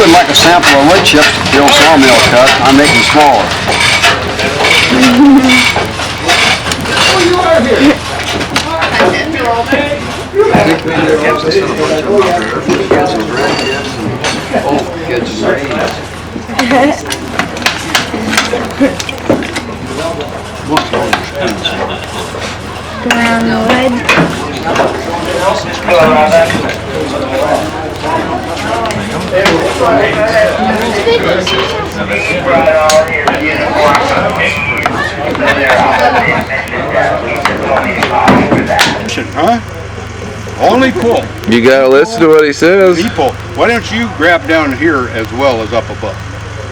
would like a sample of wood chips to fill sawmill cut. I'm making smaller. Around the Huh? Only pull. You gotta listen to what he says. People, why don't you grab down here as well as up above?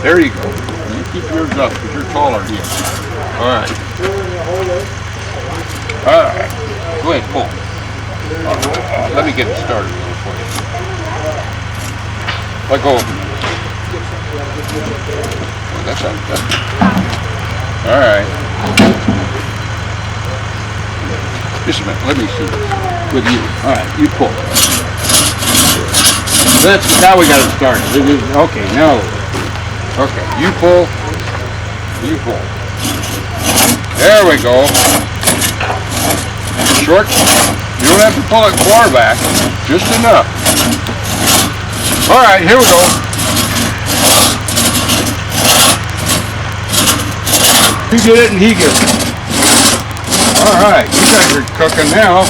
There you go. You keep yours up because you're taller here. All right. All right. Go ahead, pull. Let me get it started for you. Let go. Oh, that's not good. All right. Just a minute. Let me see with you. All right, you pull. That's how we got it started. Okay, now. Okay, you pull. You pull. There we go. Short. You don't have to pull it far back. Just enough. All right, here we go. You get it and he gets it. All right, you guys are cooking now.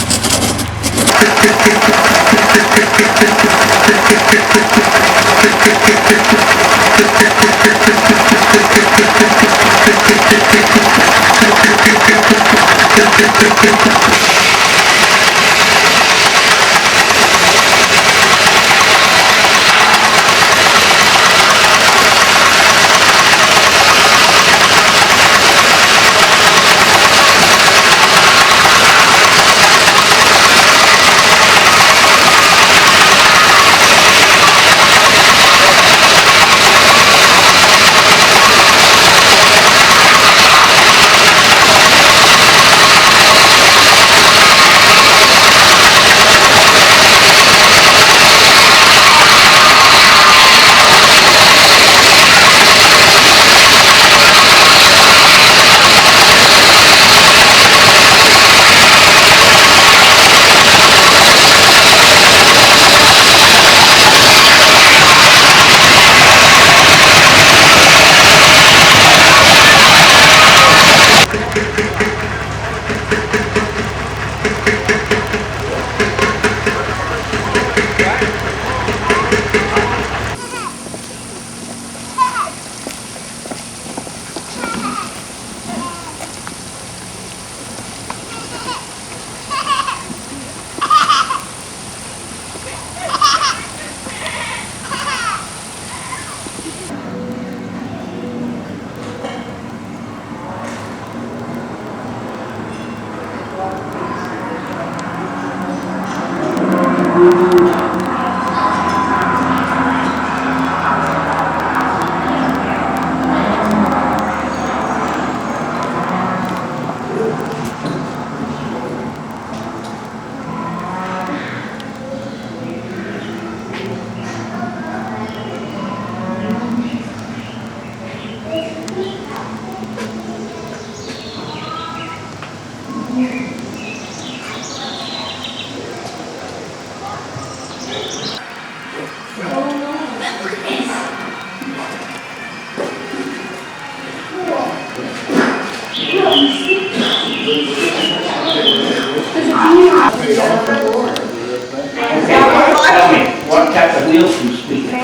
Tell me, what type of wheels do you speak of?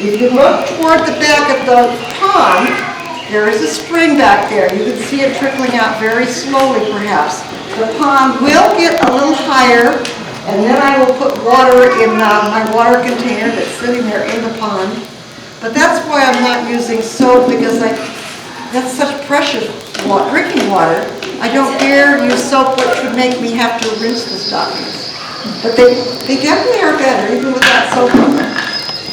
If you look toward the back of the pond, there is a spring back there. You can see it trickling out very slowly perhaps. The pond will get a little higher, and then I will put water in my water container that's sitting there in the pond. But that's why I'm not using soap, because that's such precious drinking water. I don't dare use soap, which would make me have to rinse the stockings. But they definitely are better, even without soap on them.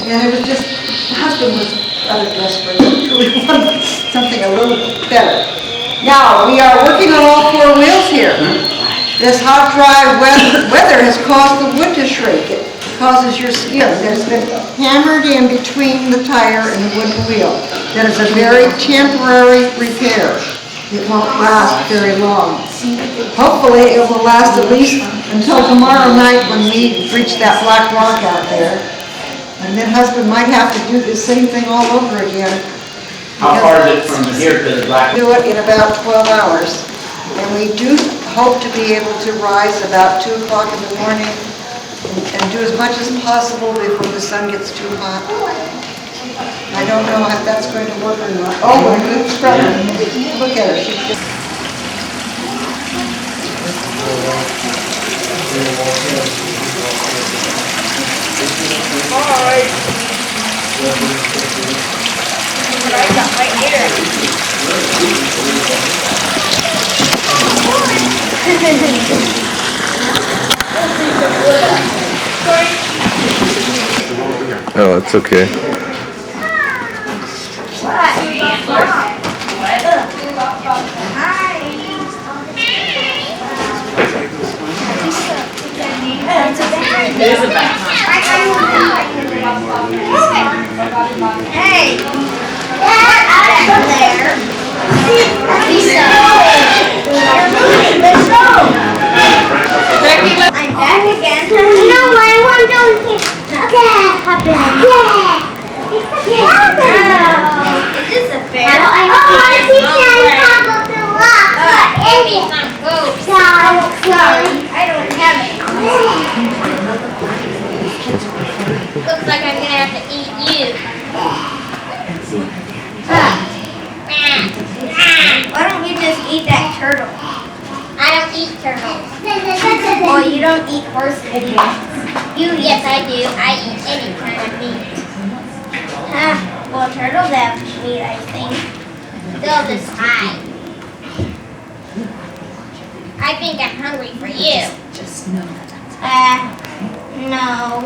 And it was just, the husband was rather desperate, he really wanted something a little better. Now, we are working on all four wheels here. This hot, dry weather has caused the wood to shrink. It causes your skin. There's been hammered in between the tire and the wooden wheel. That is a very temporary repair. It won't last very long. Hopefully, it will last at least until tomorrow night when we reach that black rock out there. And then husband might have to do the same thing all over again. How far is it from here to the black? Do it in about 12 hours. And we do hope to be able to rise about 2 o'clock in the morning and do as much as possible before the sun gets too hot. I don't know if that's going to work or not. Oh, my good scrubber. Look at her. She's just... Hi. I got right here. Oh, it's okay. There's a back. Hey! Get out of there! Lisa! You're moving, let's go! I'm back again. No, I want to Is this a fair? I see Santa Claus. Amy, go. Sorry. Looks like I'm gonna have to eat you. Why don't you just eat that turtle? I don't eat turtles. Well, you don't eat horse meat. Yes, I do. I eat any kind of meat. Well, turtles have meat, I think. They'll decide. I think I'm hungry for you. No.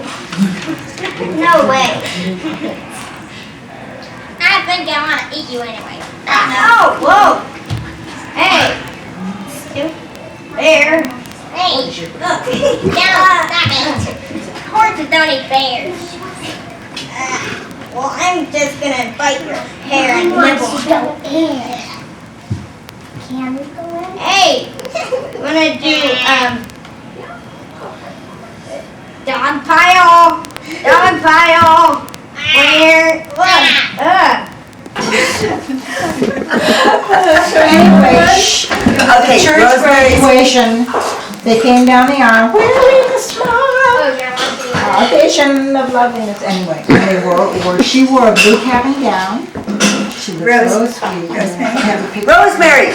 No way. I think I want to eat you anyway. Oh, whoa. Hey. Stupid bear. Hey. Look. Stop it. Horses don't eat bears. Well, I'm just going to bite your hair and nibble. Can we go in? Hey. I'm going to do, dog pile. Dog pile. Where? Anyway, Okay, church Rosemary's. graduation, they came down the aisle, wearing the smile, Oh, yeah, I'll do foundation of loveliness. Anyway, she wore a blue cap and gown. She was so sweet. Have a picture. Rosemary!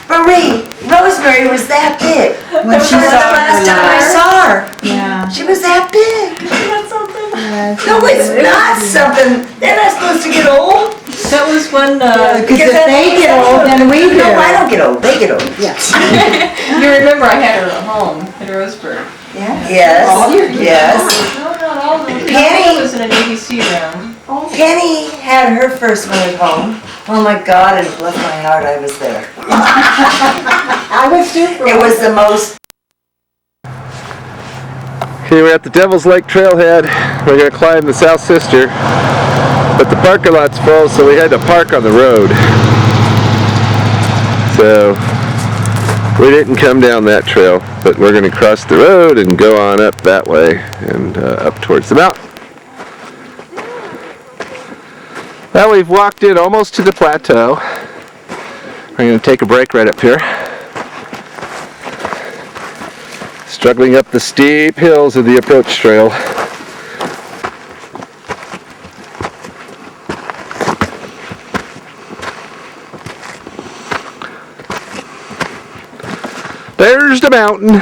Marie! Rosemary was that big. When she That's the saw last time I her, saw her. yeah. She was that big. Yeah, she No, was it's very not sweet. something. They're not supposed to get old. That was when, Because if they get old, then we do. No, I don't get old. They get old. you remember I had her at home in Roseburg. Yes. Yes. No, not all of them. Penny. I was in an ABC round. Penny had her first one at home. Oh my God, and bless my heart, I was there. I was super. It was the most. Okay, we're at the Devil's Lake Trailhead. We're gonna climb the South Sister, but the parking lot's full, so we had to park on the road. So we didn't come down that trail, but we're gonna cross the road and go on up that way and up towards the mountain. Well, we've walked in almost to the plateau. We're gonna take a break right up here. Struggling up the steep hills of the approach trail. There's the mountain.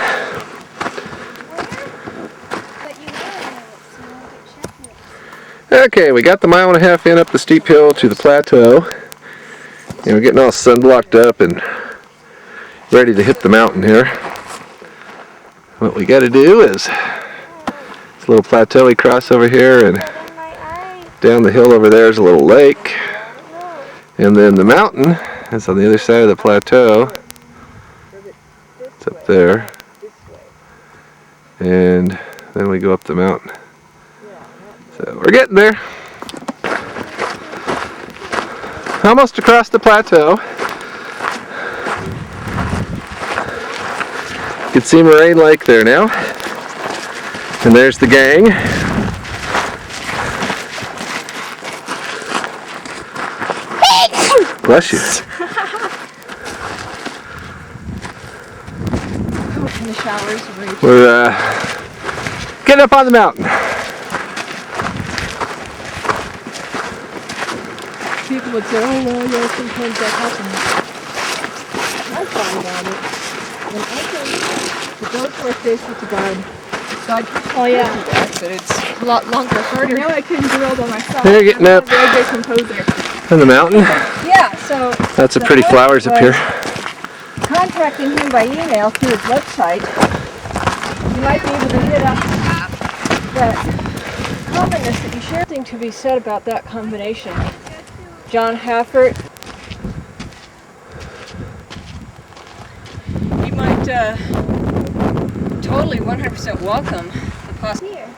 Okay, we got the 1.5 miles in up the steep hill to the plateau. And we're getting all sunblocked up and ready to hit the mountain here. What we got to do is this little plateau we cross over here, and down the hill over there is a little lake, and then the mountain is on the other side of the plateau. It's up there, and then we go up the mountain. So we're getting there. Almost across the plateau. You can see Moraine Lake there now. And there's the gang. Bless you. In the showers. We're getting up on the mountain. People would say, oh, well, yeah, sometimes that happens. I thought about it. When I go to go to our face with the guard, oh, yeah. But it's a lot longer, harder. Now I couldn't do it all by myself. They're getting up Very good composer. on the mountain. Yeah, so Lots of pretty flowers up here. contacting him by email through his website, you might be able to hit up that commonness that you share. Something to be said about that combination. John Haffert. You might totally 100% welcome the possibility.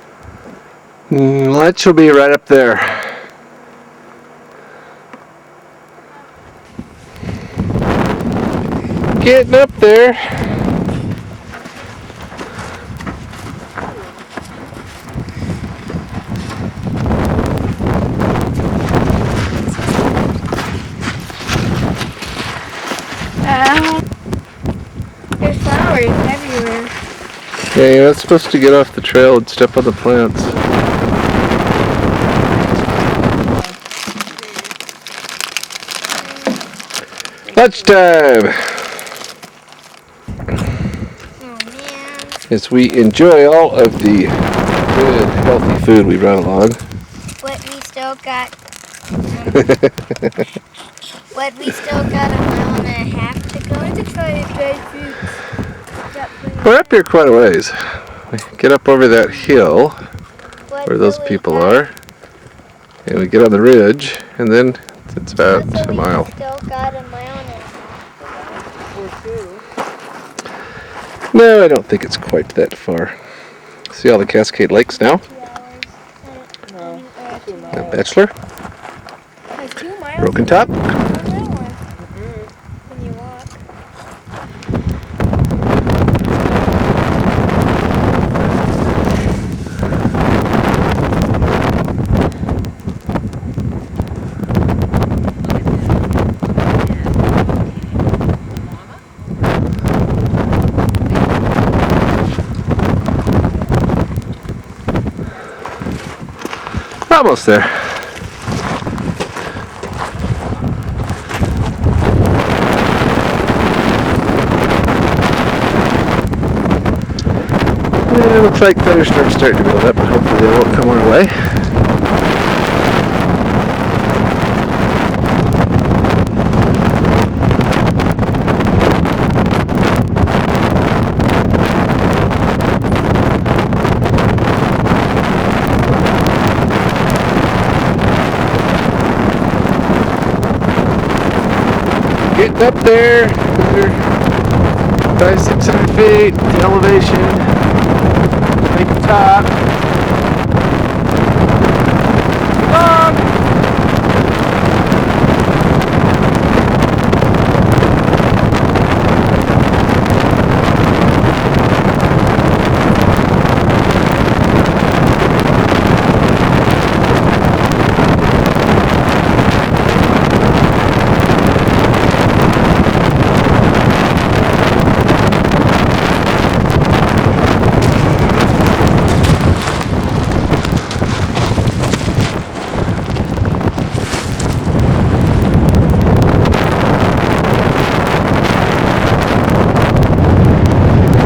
Lunch will be right up there. Getting up there. There's flowers everywhere. Yeah, you're not supposed to get off the trail and step on the plants. Lunchtime! Oh man. As we enjoy all of the good, healthy food we brought along. But we still got. But we still got a mile and a half to go to try to dry fruits. We're up here quite a ways. We get up over that hill where those people are, and we get on the ridge, and then it's about a mile. Still got a mile and a half. No, I don't think it's quite that far. See all the Cascade Lakes now? 2 hours. Bachelor, 2 miles. Broken Top. When you walk. Almost there. Yeah, looks like thunderstorms starting to build up, but hopefully they won't come our way. Getting up there, another 500-600 feet, the elevation, make the top. Come on!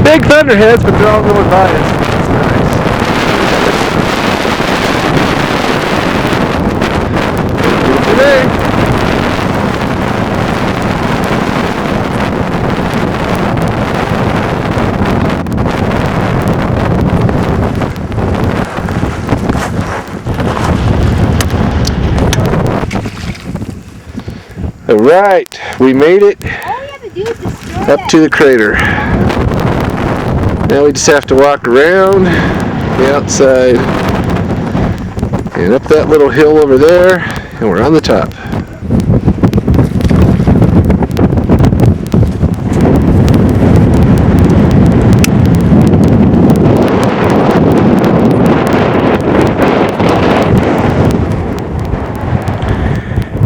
Big thunderheads, but they're all going by us. That's nice. Beautiful day. All right, we made it All we have to do is destroy up to the crater. Now we just have to walk around the outside and up that little hill over there, and we're on the top.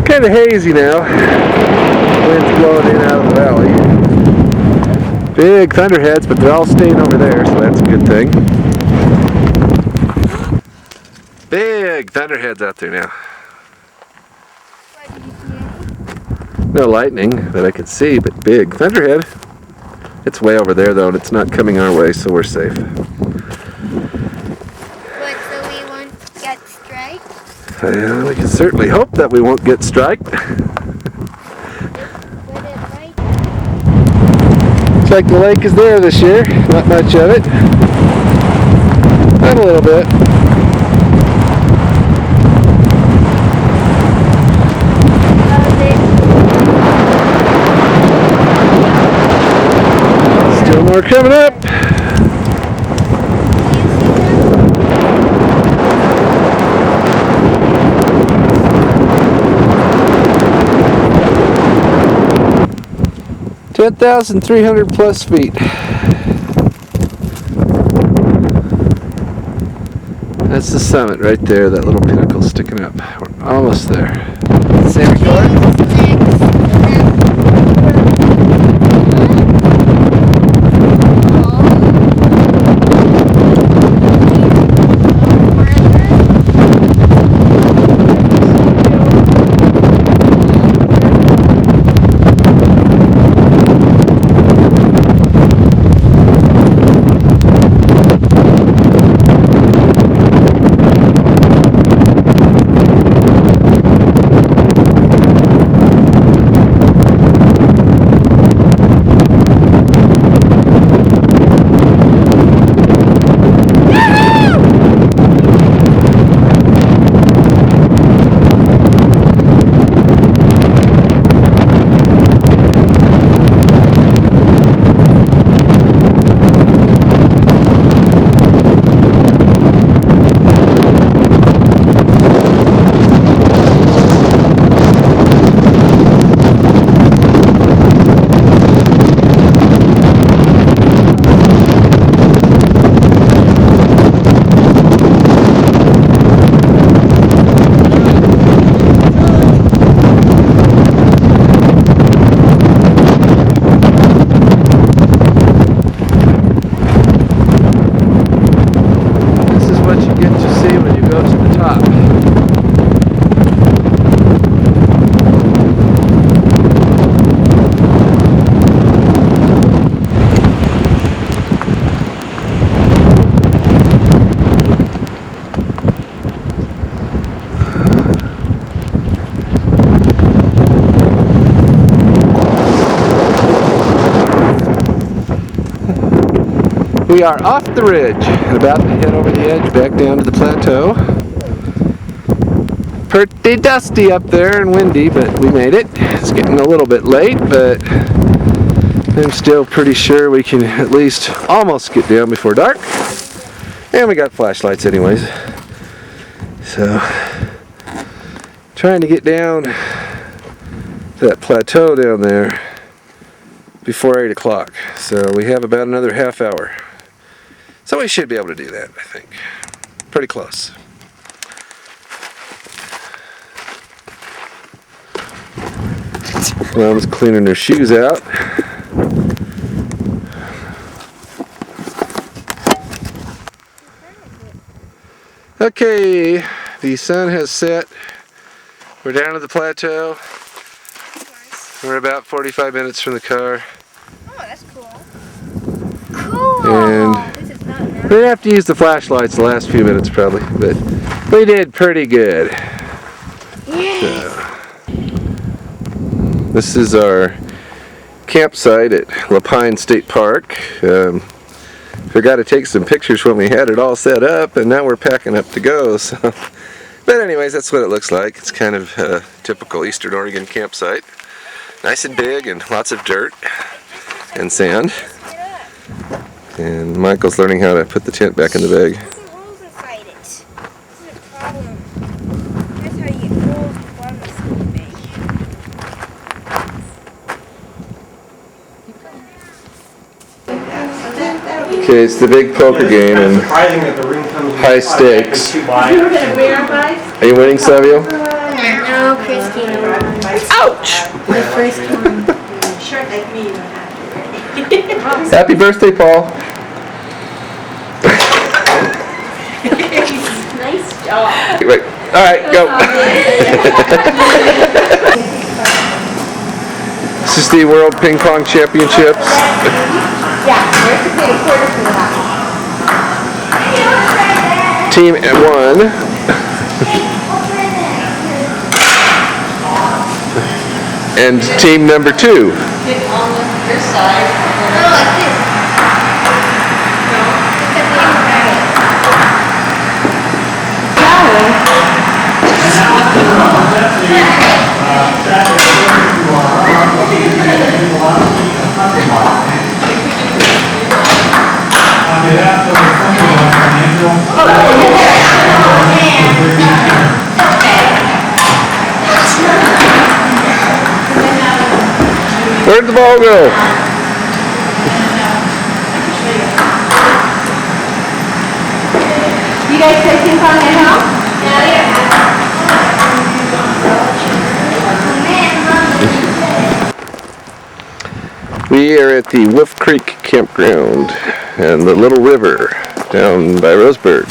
Kind of hazy now. Wind's blowing in out of the valley. Big thunderheads, but they're all staying over there, so that's a good thing. Big thunderheads out there now. No lightning that I could see, but big thunderhead. It's way over there though, and it's not coming our way, so we're safe. What, so we won't get striked? We can certainly hope that we won't get striked. Would it right? Looks like the lake is there this year. Not much of it. Not a little bit. Still more coming up. $10,300 plus feet. That's the summit right there, that little pinnacle sticking up. We're almost there. Same color? We are off the ridge and about to head over the edge back down to the plateau. Pretty dusty up there and windy, but we made it. It's getting a little bit late, but I'm still pretty sure we can at least almost get down before dark. And we got flashlights anyways. So, trying to get down to that plateau down there before 8 o'clock. So we have about another half hour. So we should be able to do that, I think. Pretty close. Mom's cleaning her shoes out. Okay, the sun has set. We're down at the plateau. We're about 45 minutes from the car. Oh, that's cool. Cool. And This is not enough. we didn't have to use the flashlights the last few minutes probably, but we did pretty good. Yes. This is our campsite at Lapine State Park. Forgot to take some pictures when we had it all set up, and now we're packing up to go. So, but anyways, that's what it looks like. It's kind of a typical Eastern Oregon campsite. Nice and big and lots of dirt and sand. And Michael's learning how to put the tent back in the bag. There's some holes inside it. This is a problem. That's how you get holes in the bottom of something big. Okay, it's the big poker game and Surprising that the ring comes with high automatically stakes. two buy-ups. Are you winning, Savio? No, Christina. Happy birthday, Paul. Nice job. Wait. All right, go. This is the World Ping Pong Championships. Team at 1. And team number 2. Where'd the ball go? You guys play ping pong at home? We are at the Wolf Creek Campground and the Little River down by Roseburg.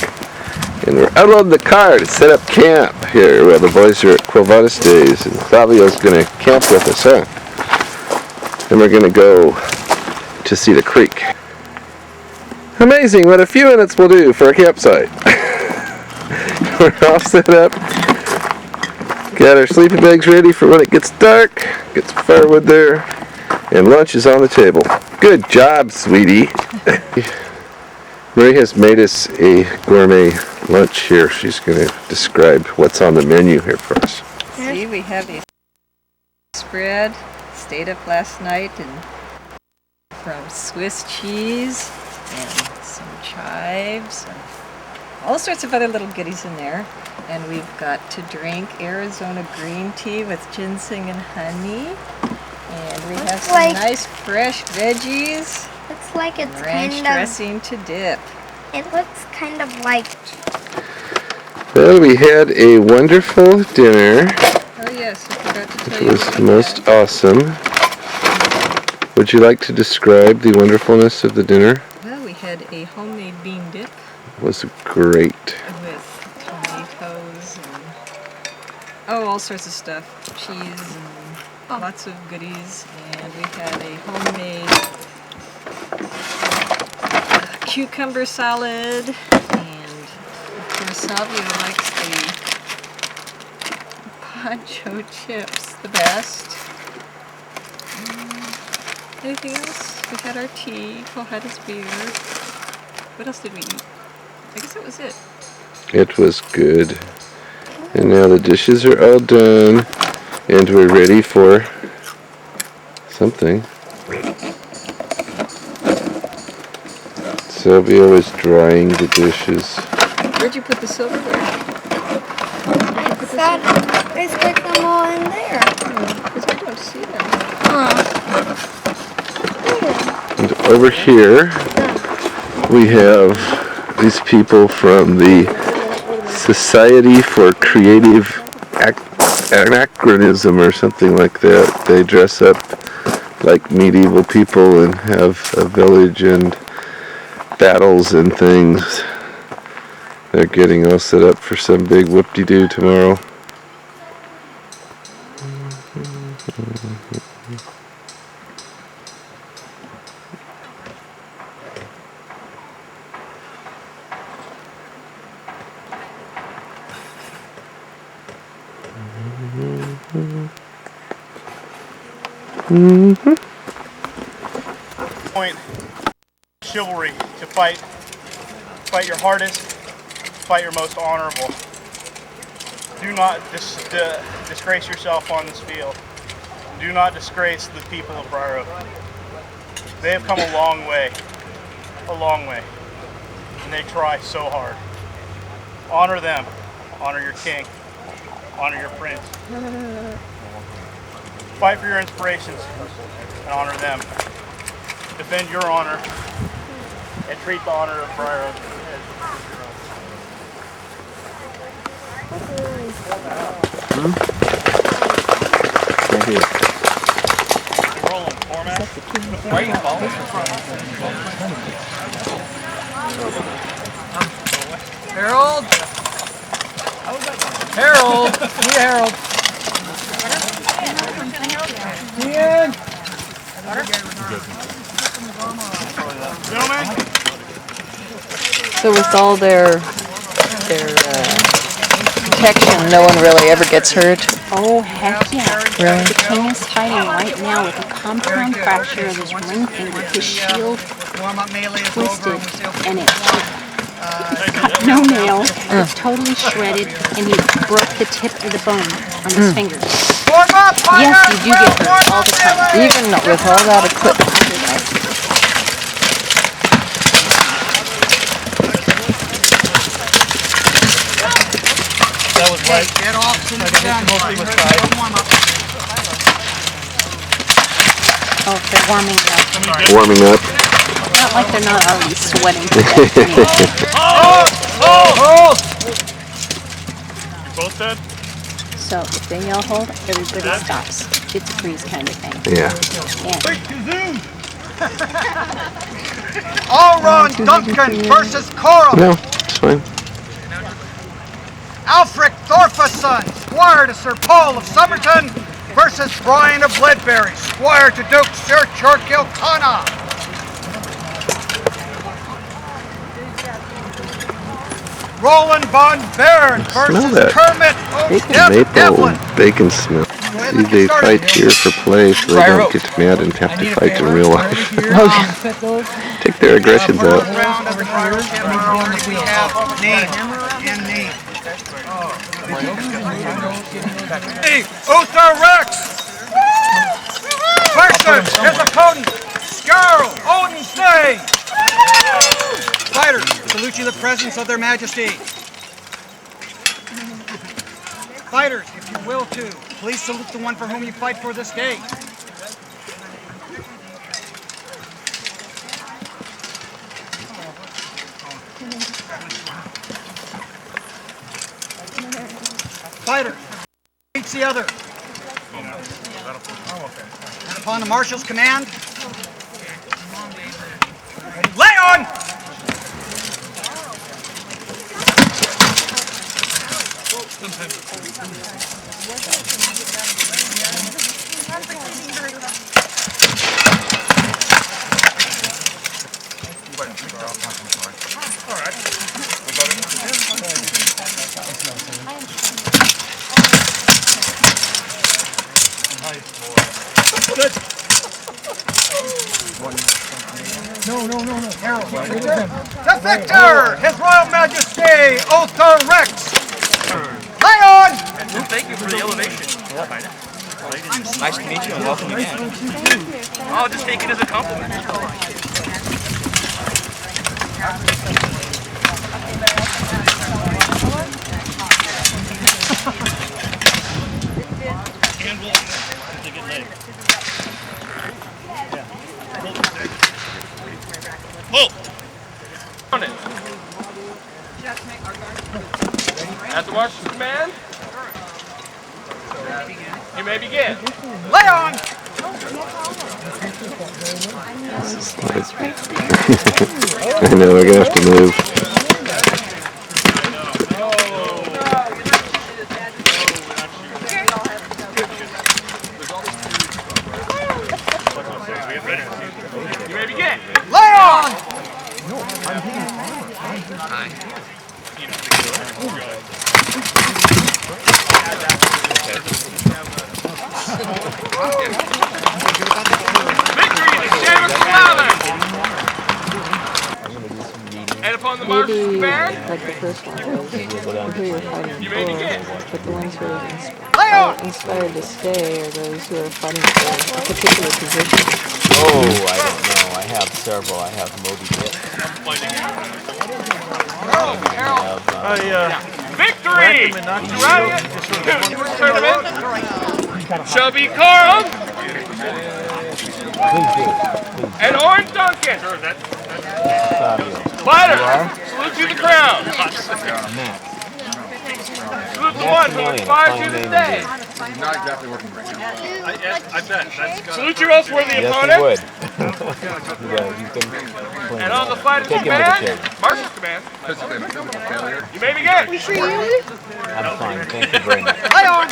And we're out on the car to set up camp here while the boys are at Quilvana Days. And Savio's going to camp with us, huh? And we're going to go to see the creek. Amazing what a few minutes will do for a campsite. We're all set up. Got our sleeping bags ready for when it gets dark. Get some firewood there. And lunch is on the table. Good job, sweetie. Marie has made us a gourmet lunch here. She's going to describe what's on the menu here for us. See, we have a spread. Stayed up last night and from Swiss cheese and some chives and all sorts of other little goodies in there. And we've got to drink Arizona green tea with ginseng and honey. And we have some nice fresh veggies. Looks like it's And ranch kind of. dressing to dip. It looks kind of like. Well, we had a wonderful dinner. Oh yes, I forgot to tell It you. was about most that. awesome. Would you like to describe the wonderfulness of the dinner? Well, we had a homemade bean dip It was great. with tomatoes and all sorts of stuff, cheese and lots of goodies. And we had a homemade cucumber salad, and of course Savio likes the poncho chips the best. Anything else? We had our tea, Paul had his beer. What else did we eat? I guess that was it. It was good. And now the dishes are all done. And we're ready for something. Sylvia was drying the dishes. Where'd you put the silverware? I stick them all in there. Because I don't see them. And over here, we have these people from the Society for Creative Anachronism or something like that. They dress up like medieval people and have a village and battles and things. They're getting all set up for some big whoop-de-doo tomorrow. Point chivalry to fight your hardest, fight your most honorable. Do not disgrace yourself on this field. Do not disgrace the people of Briar Oak. They have come a long way, and they try so hard. Honor them, honor your king, honor your prince. Fight for your inspirations and honor them. Defend your honor and treat the honor of Briar Oak as your own. Right here. Roland, format. Harold! Harold! Hey, Harold! Ian! Gentlemen, So with all their protection, no one really ever gets hurt? Oh, heck yeah. Really? The king is fighting right now with a compound fracture of his ring finger. His shield twisted and it cut no nails. It's totally shredded and he broke the tip of the bone on his fingers. Yes, you do get hurt all the time. Even with all that equipment. that was right. Get off to the ground. Mostly was tied. Oh, they're warming up. Warming up. Not like they're not already sweating to death anyway. You both dead? So if they yell hold, everybody stops. It's a freeze kind of thing. Yeah. And Allron Duncan versus Coral. No, it's fine. Alfred Thorfason, Squire to Sir Paul of Somerton versus Brian of Ledbury, Squire to Duke Sir Kilcana. Roland von Baron Smell versus that. Kermit Maple Devlin. bacon smell. See, they fight here for play so they don't get mad and have to fight in real life. Take their aggressions out. Round of the Briar Chamber, we have name in name. Uther Rex versus his opponent, Skarl Odensday. Fighters, salute you in the presence of their majesty. Fighters, if you will to, please salute the one for whom you fight for this day. Fighter, each the other. And upon the marshal's command, lay on! The victor, His Royal Majesty, Otho Rex. Lion! Thank you for the elevation. Nice to meet you and welcome again. I'll just take it as a compliment. Pull! At the marshal's command, you may begin. Lay on! I know, we're gonna have to move. You may begin. Lay on! Victory to Seamus Clouther! And upon the marshal's Maybe command, like the first one was who you're fighting you may begin. for, but the ones who are Lay on! inspired to stay are those who are fighting for a particular position. Oh, I don't know. I have several. I have Moby Dick. Victory! Surrounding tournament shall be Carl and Orange Duncan. Fighter, salute you the crown. Salute the one who inspires you this day. Not exactly working right now. I bet. Salute your most worthy opponent. Yes, he would. And on the fighter's command, marshal's command, you may begin. I'm fine. Thank you very much. Lay on!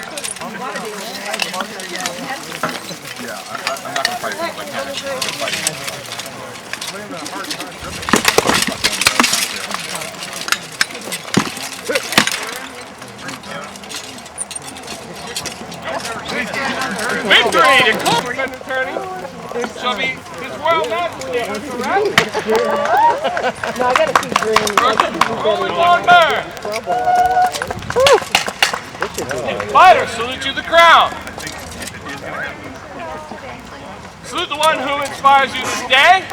Yeah, I'm not going to fight things like that. Victory to Coleman attorney shall be His Royal Majesty, correct? No, I gotta keep green. Rolling Long Bear. Fighter, salute you the crown. Salute the one who inspires you this day.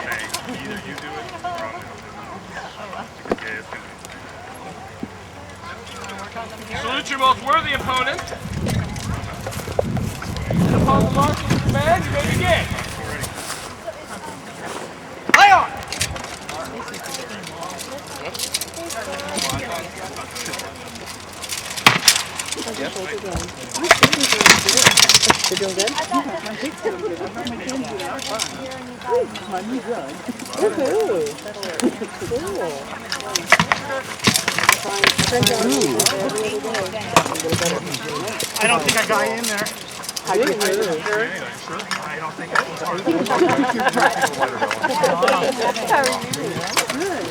Salute your most worthy opponent. And upon the marshal's command, you may begin. Lay on! You're doing good? I don't think I got you in there. How do you do? I don't think I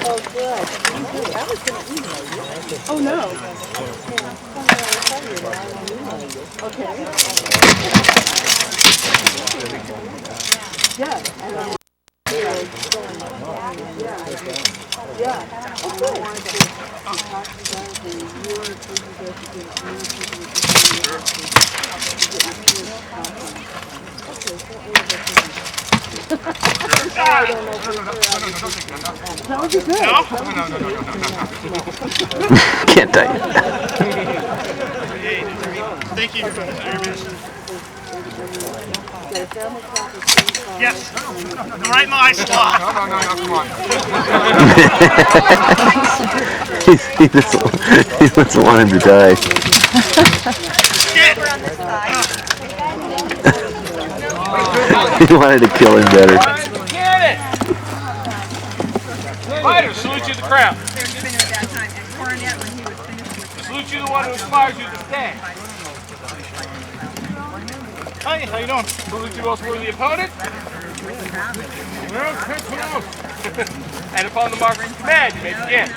Oh, good. I was going to email you. Oh, no. Okay. Yeah. Yeah. Oh, good. That was good. Can't tell you. Thank you. Yes. Right in my slot. No, come on. He doesn't want him to die. He wanted to kill him better. Cannon! Fighter, salute you the crown. Salute you the one who inspires you this day. Hi, how you doing? Salute your most worthy opponent. And upon the marshal's command, you may begin.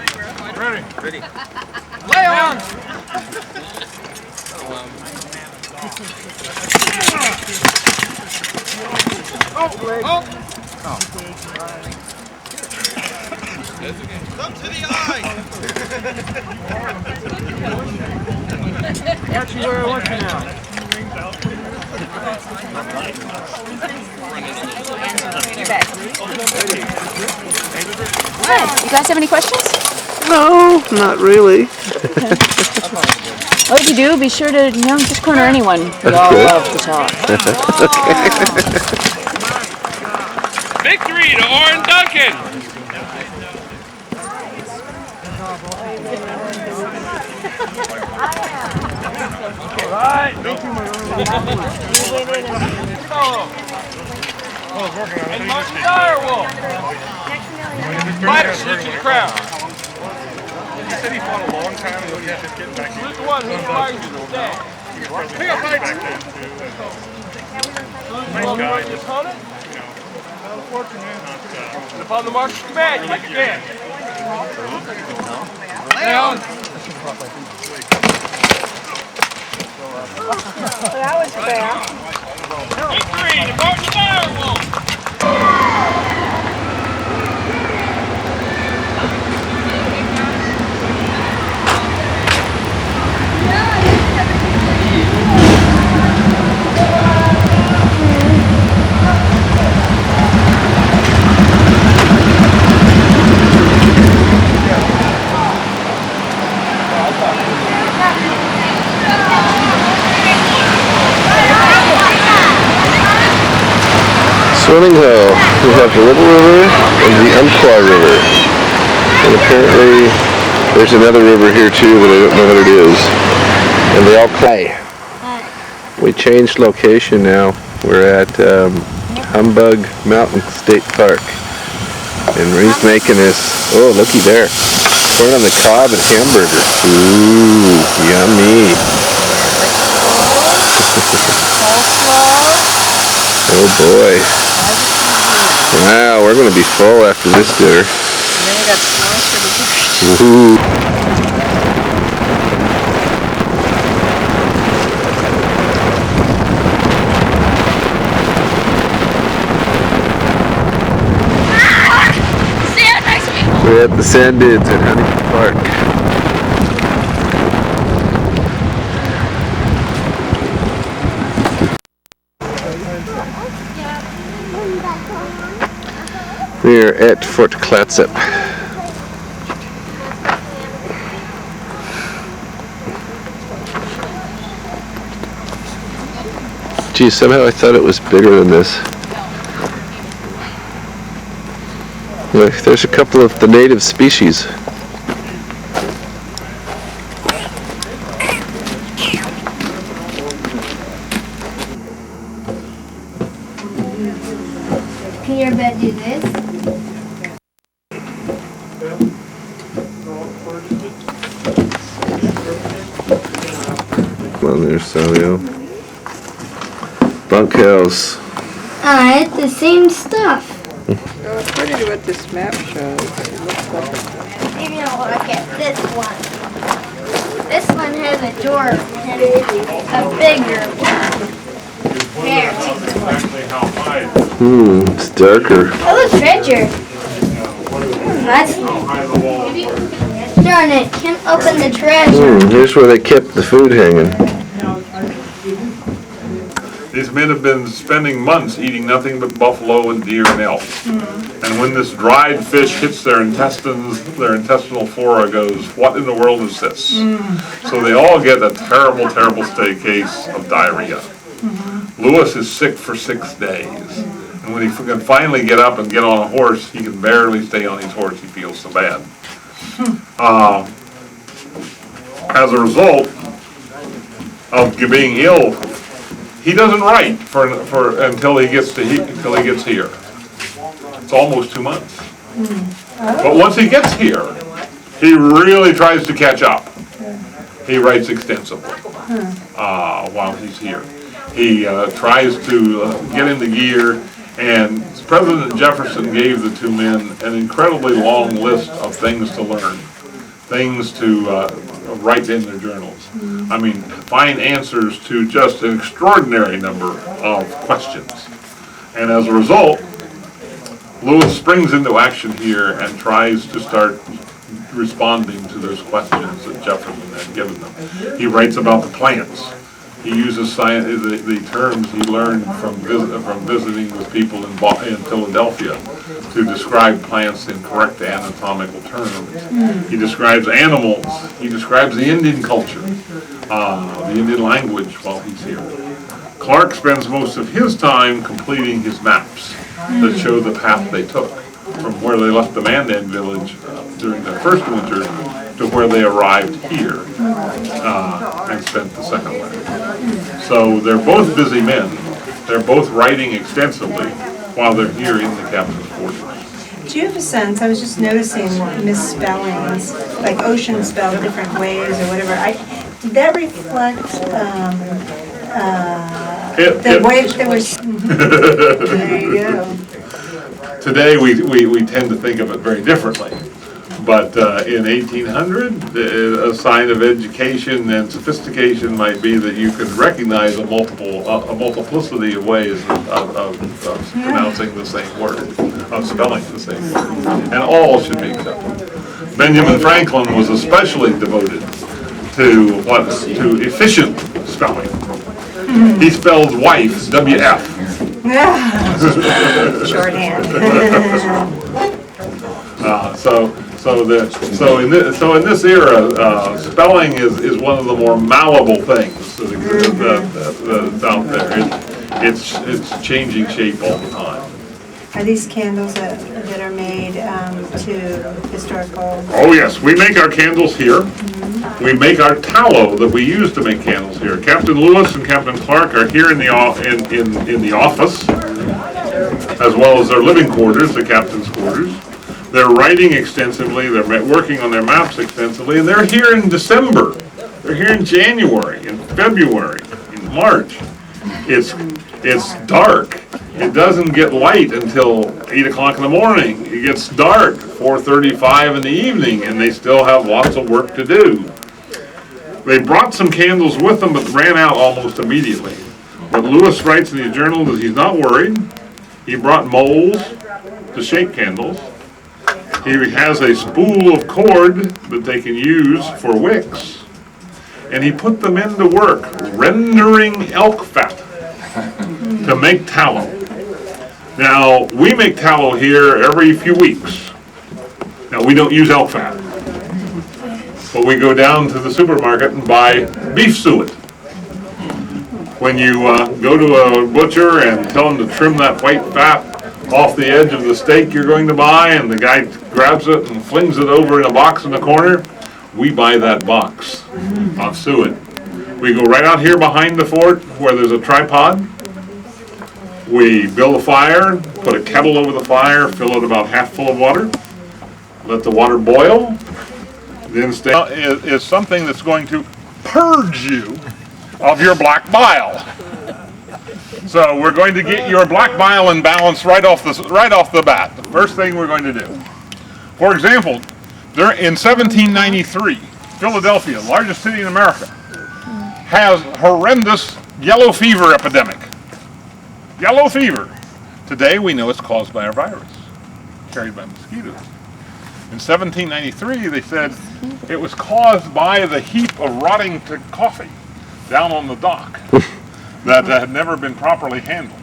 Ready. Lay on! Come to the eye. Got you where I want you now. What? You guys have any questions? No, not really. Well, if you do, be sure to, just corner anyone. We all love to talk. Victory to Orin Duncan! Alright. And Martin Direwolf. Fighter, salute to the crowd. He said he fought a long time ago. He's just getting back Salute the one who inspires you to stand. Pick up back then too. Nice guy. Your opponent? And upon the march of command, you make a dance. Down. That was fair. Victory to Martin Direwolf. Swimming hole. We have the Little River and the Umpqua River. And apparently there's another river here too, but I don't know what it is. And they all play. We changed location now. We're at Humbug Mountain State Park. And Marie's making this, oh looky there, corn on the cob and hamburger. Ooh, yummy. Oh boy. Wow, we're going to be full after this dinner. And then we got s'mores for dessert. Woohoo. We're at the Sand Dunes at Huntington Park. We're at Fort Clatsop. Gee, somehow I thought it was bigger than this. Look, there's a couple of the native species. Can your bed do this? Come on there, Salio. Bunkhouse. It's the same stuff. According to what this map shows, it looks like Maybe I'll look at this one. This one has a door and a bigger one. There. It's darker. Oh, look, treasure. That's darn it, can't open the treasure. Here's where they kept the food hanging. These men have been spending months eating nothing but buffalo and deer and elk. And when this dried fish hits their intestines, their intestinal flora goes, what in the world is this? So they all get a terrible, terrible case of diarrhea. Lewis is sick for 6 days. And when he can finally get up and get on a horse, he can barely stay on his horse, he feels so bad. As a result of being ill, he doesn't write until he gets here. It's almost 2 months. But once he gets here, he really tries to catch up. He writes extensively while he's here. He tries to get into gear, and President Jefferson gave the two men an incredibly long list of things to learn, things to write in their journals. I mean, find answers to just an extraordinary number of questions. And as a result, Lewis springs into action here and tries to start responding to those questions that Jefferson had given them. He writes about the plants. He uses the terms he learned from visiting with people in Philadelphia to describe plants in correct anatomical terms. He describes animals. He describes the Indian culture, the Indian language while he's here. Clark spends most of his time completing his maps that show the path they took from where they left the Mandan village during their first winter to where they arrived here and spent the second winter. So they're both busy men. They're both writing extensively while they're here in the captain's quarters. Do you have a sense, I was just noticing misspellings, like ocean spelled different ways or whatever. Did that reflect the way that was... There you go. Today we tend to think of it very differently. But in 1800, a sign of education and sophistication might be that you could recognize a multiplicity of ways of pronouncing the same word, of spelling the same word, and all should be acceptable. Benjamin Franklin was especially devoted to efficient spelling. He spelled wife, W-F. Shorthand. So in this era, spelling is one of the more malleable things that's out there. It's changing shape all the time. Are these candles that are made to historical? Oh yes, we make our candles here. We make our tallow that we use to make candles here. Captain Lewis and Captain Clark are here in the office, as well as their living quarters, the captain's quarters. They're writing extensively, they're working on their maps extensively, and they're here in December. They're here in January, in February, in March. It's dark. It doesn't get light until 8 o'clock in the morning. It gets dark 4:35 in the evening, and they still have lots of work to do. They brought some candles with them, but ran out almost immediately. But Lewis writes in the journal that he's not worried. He brought molds to shape candles. He has a spool of cord that they can use for wicks. And he put them into work, rendering elk fat to make tallow. Now, we make tallow here every few weeks. Now, we don't use elk fat. But we go down to the supermarket and buy beef suet. When you go to a butcher and tell him to trim that white fat off the edge of the steak you're going to buy, and the guy grabs it and flings it over in a box in the corner, we buy that box of suet. We go right out here behind the fort where there's a tripod. We build a fire, put a kettle over the fire, fill it about half full of water, let the water boil. Then is something that's going to purge you of your black bile. So we're going to get your black bile in balance right off the bat. The first thing we're going to do. For example, in 1793, Philadelphia, largest city in America, has horrendous yellow fever epidemic. Yellow fever. Today we know it's caused by a virus carried by mosquitoes. In 1793, they said it was caused by the heap of rotting coffee down on the dock that had never been properly handled.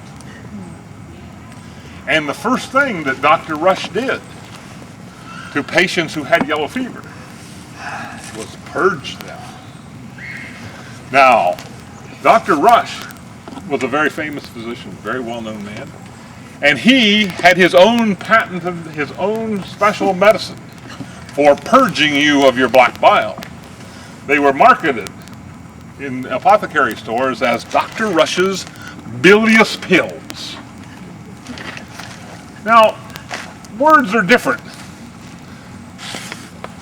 And the first thing that Dr. Rush did to patients who had yellow fever was purge them. Now, Dr. Rush was a very famous physician, very well-known man, and he had his own patented, his own special medicine for purging you of your black bile. They were marketed in apothecary stores as Dr. Rush's bilious pills. Now, words are different.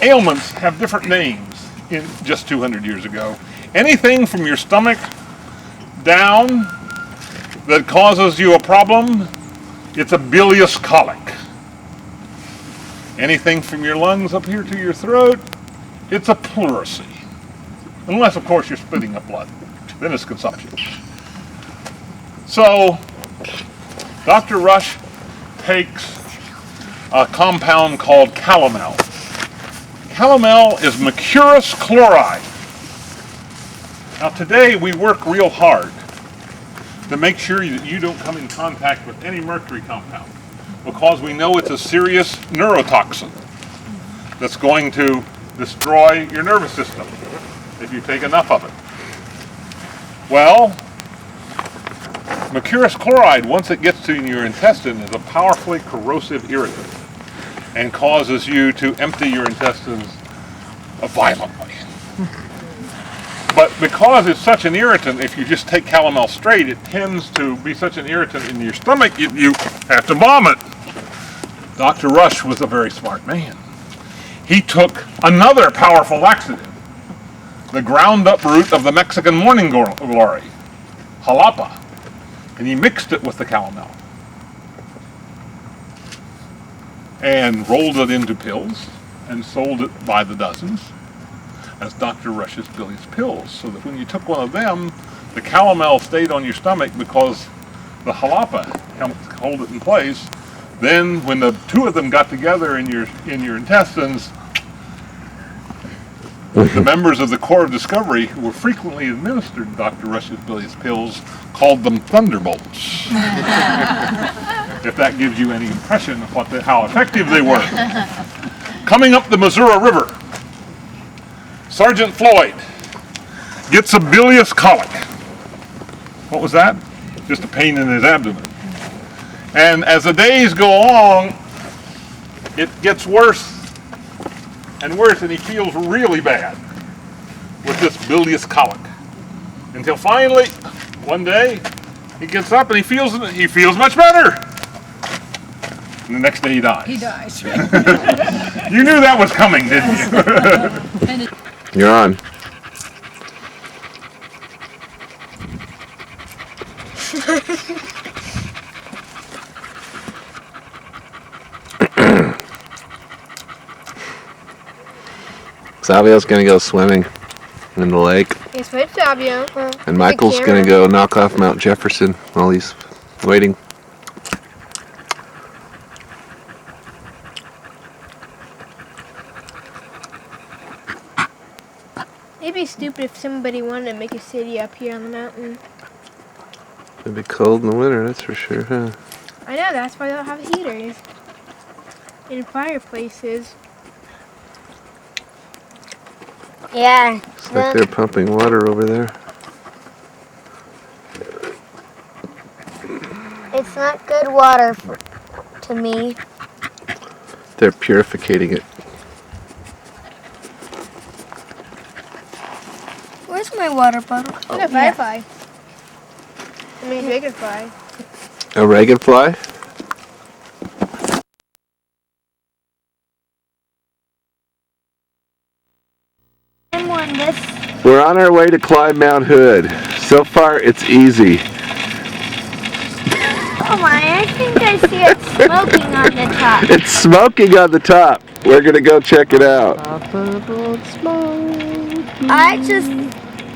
Ailments have different names in just 200 years ago. Anything from your stomach down that causes you a problem, it's a bilious colic. Anything from your lungs up here to your throat, it's a pleurisy. Unless, of course, you're spitting up blood. Then it's consumption. So, Dr. Rush takes a compound called calomel. Calomel is mercurous chloride. Now today we work real hard to make sure that you don't come in contact with any mercury compound, because we know it's a serious neurotoxin that's going to destroy your nervous system if you take enough of it. Well, mercurous chloride, once it gets to your intestine, is a powerfully corrosive irritant and causes you to empty your intestines violently. But because it's such an irritant, if you just take calomel straight, it tends to be such an irritant in your stomach, you have to vomit. Dr. Rush was a very smart man. He took another powerful laxative, the ground up root of the Mexican morning glory, jalapa, and he mixed it with the calomel and rolled it into pills and sold it by the dozens as Dr. Rush's Billy's pills, so that when you took one of them, the calomel stayed on your stomach because the jalapa helped hold it in place. Then when the two of them got together in your intestines, the members of the Corps of Discovery, who were frequently administered Dr. Rush's Billy's pills, called them thunderbolts. If that gives you any impression of how effective they were. Coming up the Missouri River, Sergeant Floyd gets a bilious colic. What was that? Just a pain in his abdomen. And as the days go along, it gets worse and worse, and he feels really bad with this bilious colic. Until finally, one day, he gets up and he feels much better. And the next day he dies. He dies. You knew that was coming, didn't you? You're on. Savio's gonna go swimming in the lake. Yes, with Savio. And Michael's gonna go knock off Mount Jefferson while he's waiting. It'd be stupid if somebody wanted to make a city up here on the mountain. It'd be cold in the winter, that's for sure, huh? I know, that's why they don't have heaters and fireplaces. Yeah. It's like they're pumping water over there. It's not good water to me. They're purificating it. Where's my water bottle? Oh, a firefly. I mean, dragonfly. A dragonfly? We're on our way to climb Mount Hood. So far, it's easy. Oh my, I think I see it smoking on the top. It's smoking on the top. We're gonna go check it out.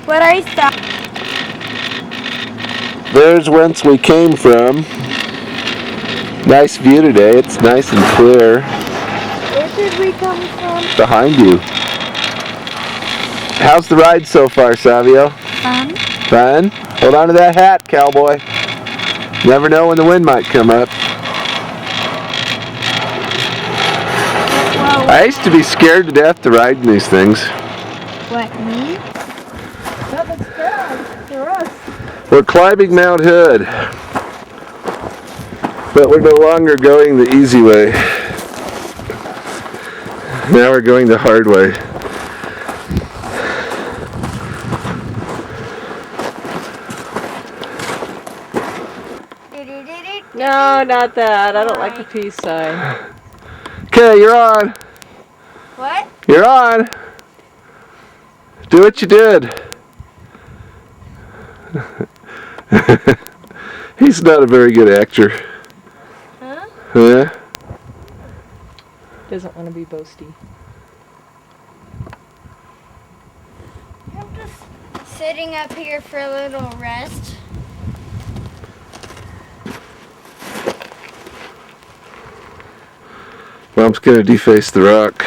What I thought. There's whence we came from. Nice view today. It's nice and clear. Where did we come from? Behind you. How's the ride so far, Savio? Fun. Fun? Hold on to that hat, cowboy. Never know when the wind might come up. I used to be scared to death to ride in these things. What, me? That looks good for us. We're climbing Mount Hood, but we're no longer going the easy way. Now we're going the hard way. No, not that. I don't like the peace sign. Okay, you're on. What? You're on. Do what you did. He's not a very good actor. Huh? Huh? Doesn't want to be boasty. I'm just sitting up here for a little rest. Mom's gonna deface the rock.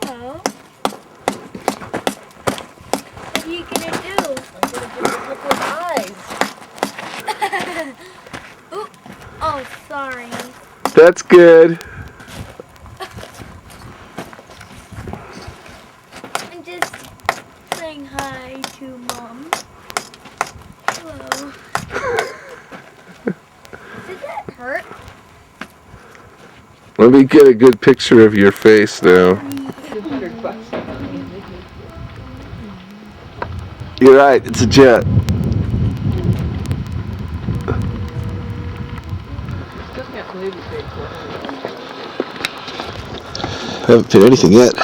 Hello. What are you gonna do? I'm gonna give it little eyes. Ooh. Oh, sorry. That's good. I'm just saying hi to Mom. Hello. Did that hurt? Let me get a good picture of your face now. You're right, it's a jet. Haven't paid anything yet.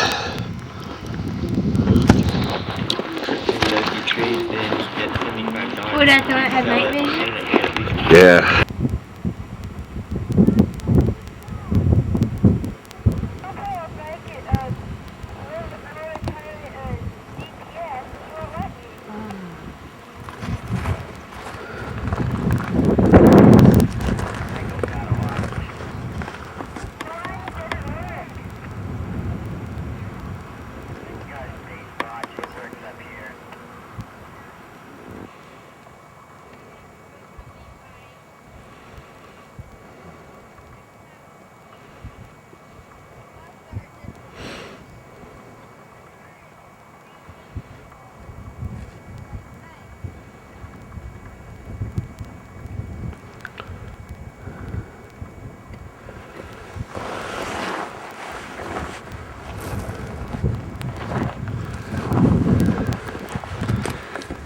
Oh, that's not have night vision? Yeah.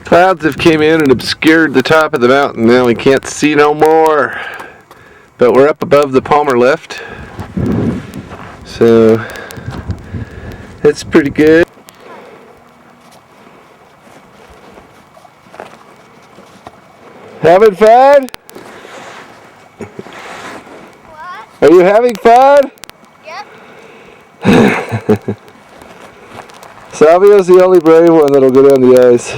Clouds have came in and obscured the top of the mountain. Now we can't see no more. But we're up above the Palmer Lift. So it's pretty good. Having fun? What? Are you having fun? Yep. Salvio's the only brave one that'll go down the ice.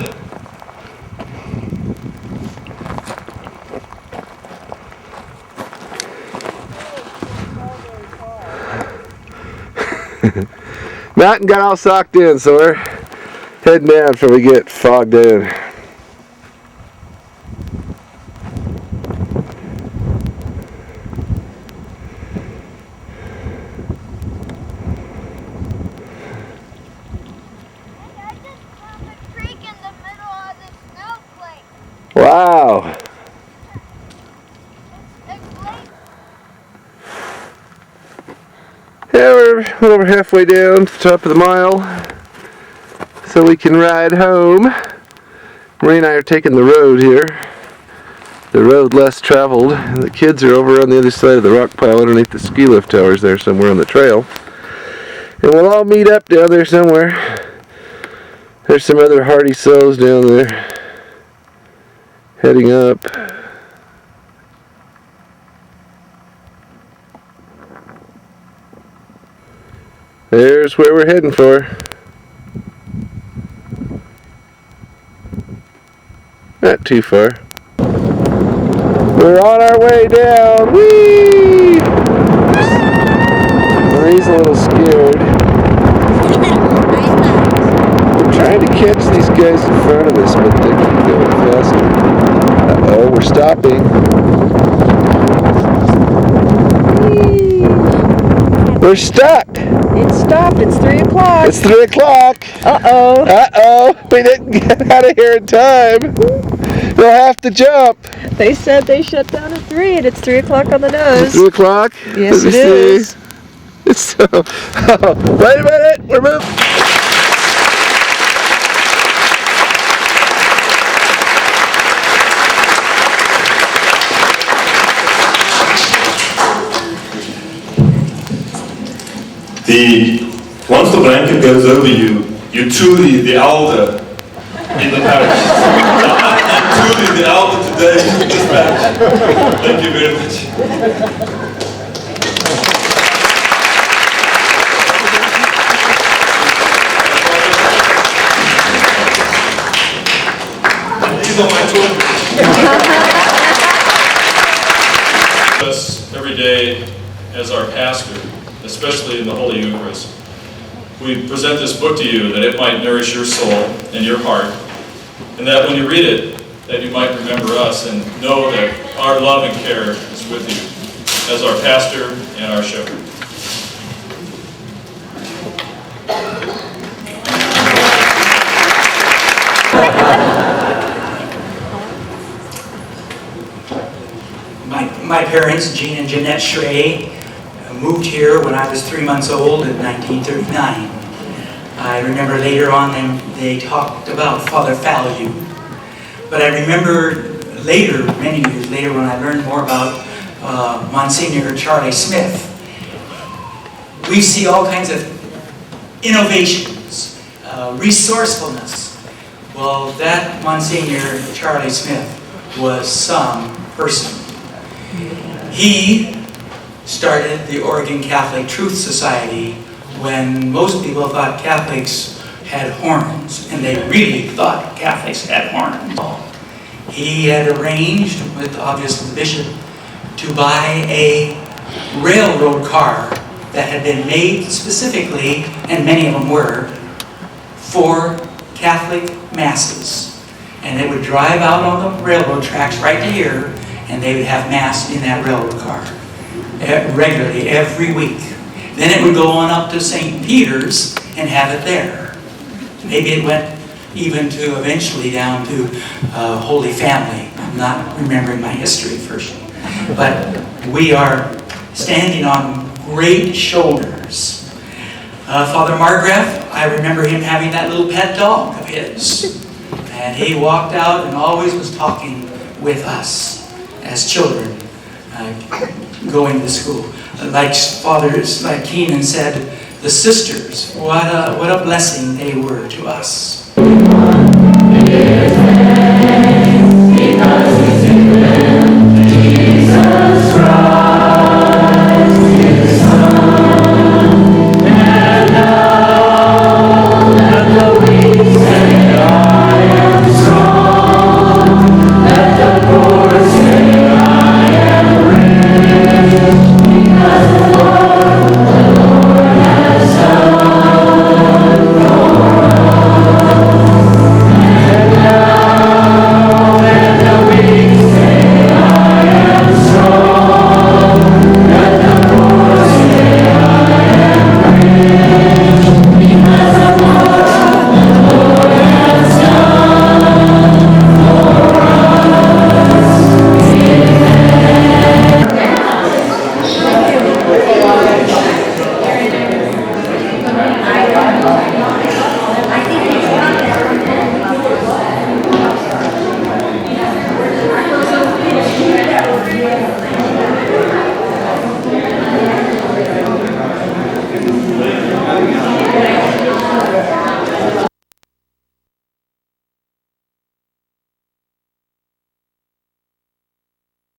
Mountain got all socked in, so we're heading down before we get fogged in. Wow. Yeah, we're over halfway down to the top of the mile, so we can ride home. Marie and I are taking the road here, the road less traveled. The kids are over on the other side of the rock pile underneath the ski lift towers there somewhere on the trail. And we'll all meet up down there somewhere. There's some other hardy souls down there heading up. There's where we're heading for. Not too far. We're on our way down. Whee! Marie's a little scared. We're trying to catch these guys in front of us, but they keep going faster. Uh-oh, we're stopping. We're stuck. It stopped. It's 3 o'clock. It's 3 o'clock. Uh-oh. Uh-oh. We didn't get out of here in time. We'll have to jump. They said they shut down at 3 and it's 3 o'clock on the nose. 3 o'clock? Yes, Let me it is. see. So, wait a minute. We're moving. Once the blanket goes over you, you're truly the elder in the parish. You're truly the elder today in this parish. Thank you very much. day as our pastor, especially in the Holy Eucharist. We present this book to you that it might nourish your soul and your heart, and that when you read it, that you might remember us and know that our love and care is with you as our pastor and our shepherd. My parents, Jean and Jeanette Schrey, moved here when I was 3 months old in 1939. I remember later on they talked about Father Fallu. But I remember later, many years later, when I learned more about Monsignor Charlie Smith. We see all kinds of innovations, resourcefulness. Well, that Monsignor Charlie Smith was some person. He started the Oregon Catholic Truth Society when most people thought Catholics had horns, and they really thought Catholics had horns. He had arranged with, obviously, the bishop to buy a railroad car that had been made specifically, and many of them were, for Catholic masses. And they would drive out on the railroad tracks right to here, and they would have mass in that railroad car regularly every week. Then it would go on up to St. Peter's and have it there. Maybe it went even to eventually down to Holy Family. I'm not remembering my history first. But we are standing on great shoulders. Father Margraf, I remember him having that little pet dog of his. And he walked out and always was talking with us as children going to school. Like Keenan said, the sisters, what a blessing they were to us.